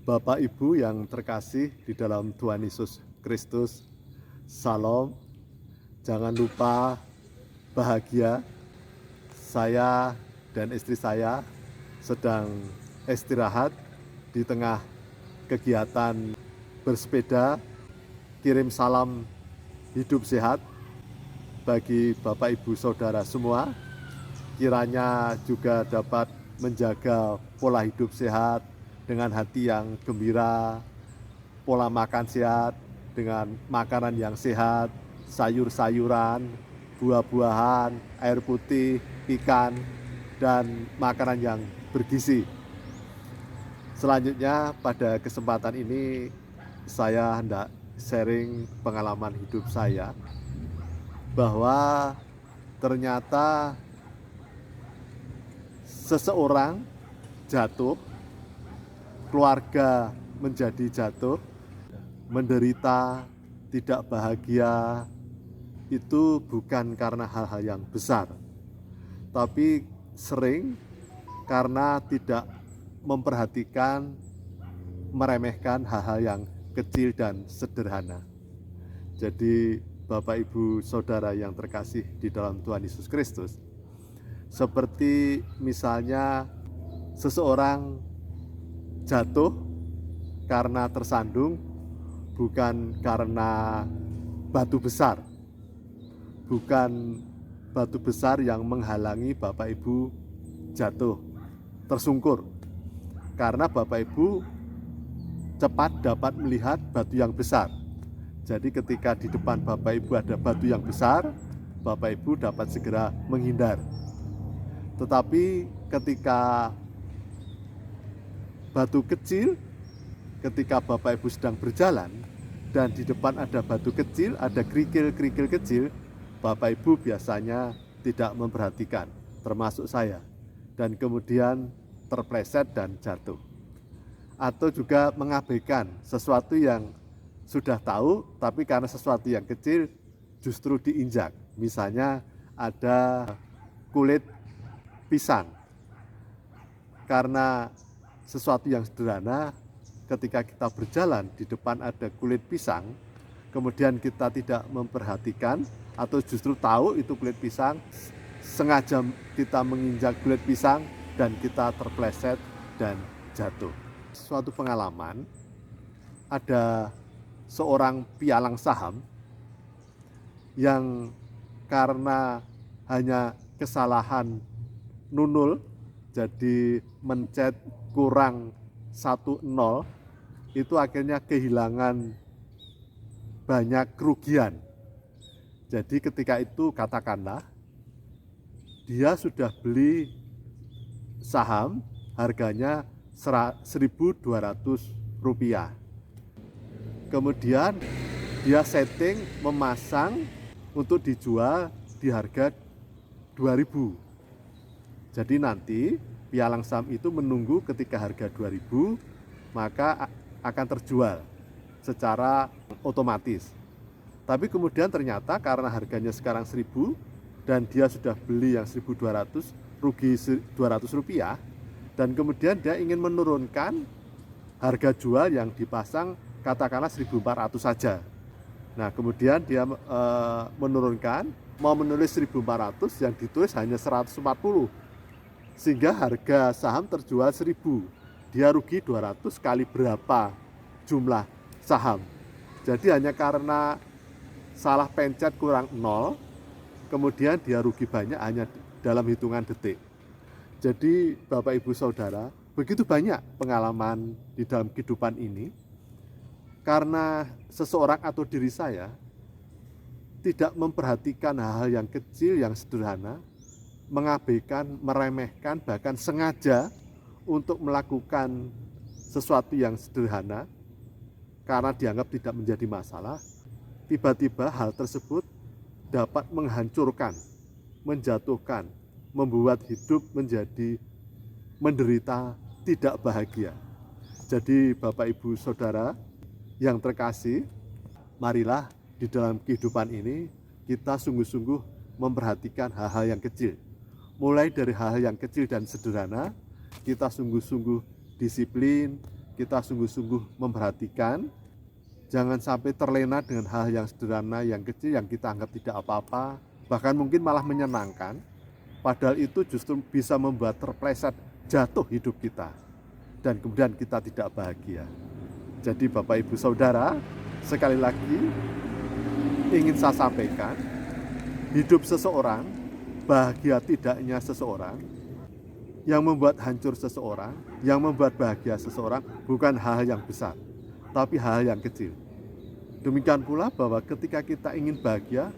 Bapak Ibu yang terkasih di dalam Tuhan Yesus Kristus, Salam. Jangan lupa bahagia. Saya dan istri saya sedang istirahat di tengah kegiatan bersepeda. Kirim salam hidup sehat bagi Bapak Ibu Saudara semua. Kiranya juga dapat menjaga pola hidup sehat dengan hati yang gembira, pola makan sehat dengan makanan yang sehat, sayur-sayuran, buah-buahan, air putih, ikan, dan makanan yang bergizi. Selanjutnya pada kesempatan ini saya hendak sharing pengalaman hidup saya bahwa ternyata seseorang jatuh, keluarga menjadi jatuh, menderita, tidak bahagia, itu bukan karena hal-hal yang besar, tapi sering karena tidak memperhatikan, meremehkan hal-hal yang kecil dan sederhana. Jadi Bapak Ibu Saudara yang terkasih di dalam Tuhan Yesus Kristus, seperti misalnya seseorang jatuh karena tersandung, bukan karena batu besar, bukan batu besar yang menghalangi Bapak Ibu jatuh, tersungkur, karena Bapak Ibu cepat dapat melihat batu yang besar. Jadi ketika di depan Bapak Ibu ada batu yang besar, Bapak Ibu dapat segera menghindar. Tetapi ketika batu kecil, ketika Bapak Ibu sedang berjalan dan di depan ada batu kecil, ada kerikil-kerikil kecil, Bapak Ibu biasanya tidak memperhatikan, termasuk saya, dan kemudian terpleset dan jatuh. Atau juga mengabaikan sesuatu yang sudah tahu, tapi karena sesuatu yang kecil justru diinjak. Misalnya ada kulit pisang. Karena sesuatu yang sederhana, ketika kita berjalan di depan ada kulit pisang, kemudian kita tidak memperhatikan atau justru tahu itu kulit pisang, sengaja kita menginjak kulit pisang dan kita terpleset dan jatuh. Suatu pengalaman, ada seorang pialang saham yang karena hanya kesalahan nunul, jadi mencet kurang 10, itu akhirnya kehilangan banyak kerugian. Jadi ketika itu katakanlah dia sudah beli saham harganya Rp1.200. Kemudian dia setting memasang untuk dijual di harga 2.000. Jadi nanti pialang saham itu menunggu ketika harga 2.000, maka akan terjual secara otomatis. Tapi kemudian ternyata karena harganya sekarang 1.000 dan dia sudah beli yang 1.200, rugi Rp200, dan kemudian dia ingin menurunkan harga jual yang dipasang katakanlah 1.400 saja. Nah kemudian dia menurunkan, mau menulis 1.400, yang ditulis hanya 140, sehingga harga saham terjual 1.000. Dia rugi 200 kali berapa jumlah saham. Jadi hanya karena salah pencet kurang 0, kemudian dia rugi banyak hanya dalam hitungan detik. Jadi Bapak Ibu Saudara, begitu banyak pengalaman di dalam kehidupan ini, karena seseorang atau diri saya tidak memperhatikan hal-hal yang kecil, yang sederhana, mengabaikan, meremehkan, bahkan sengaja untuk melakukan sesuatu yang sederhana karena dianggap tidak menjadi masalah, tiba-tiba hal tersebut dapat menghancurkan, menjatuhkan, membuat hidup menjadi menderita, tidak bahagia. Jadi Bapak Ibu Saudara yang terkasih, marilah di dalam kehidupan ini kita sungguh-sungguh memperhatikan hal-hal yang kecil. Mulai dari hal-hal yang kecil dan sederhana, kita sungguh-sungguh disiplin, kita sungguh-sungguh memperhatikan, jangan sampai terlena dengan hal yang sederhana, yang kecil, yang kita anggap tidak apa-apa, bahkan mungkin malah menyenangkan, padahal itu justru bisa membuat terpleset jatuh hidup kita, dan kemudian kita tidak bahagia. Jadi Bapak Ibu Saudara, sekali lagi ingin saya sampaikan, hidup seseorang, bahagia tidaknya seseorang, yang membuat hancur seseorang, yang membuat bahagia seseorang bukan hal yang besar, tapi hal yang kecil. Demikian pula bahwa ketika kita ingin bahagia,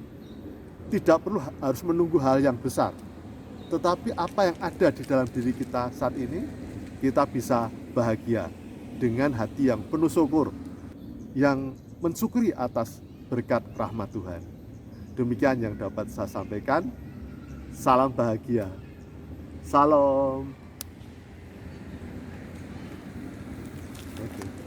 tidak perlu harus menunggu hal yang besar, tetapi apa yang ada di dalam diri kita saat ini, kita bisa bahagia dengan hati yang penuh syukur, yang mensyukuri atas berkat rahmat Tuhan. Demikian yang dapat saya sampaikan. Salam bahagia. Salam. Oke.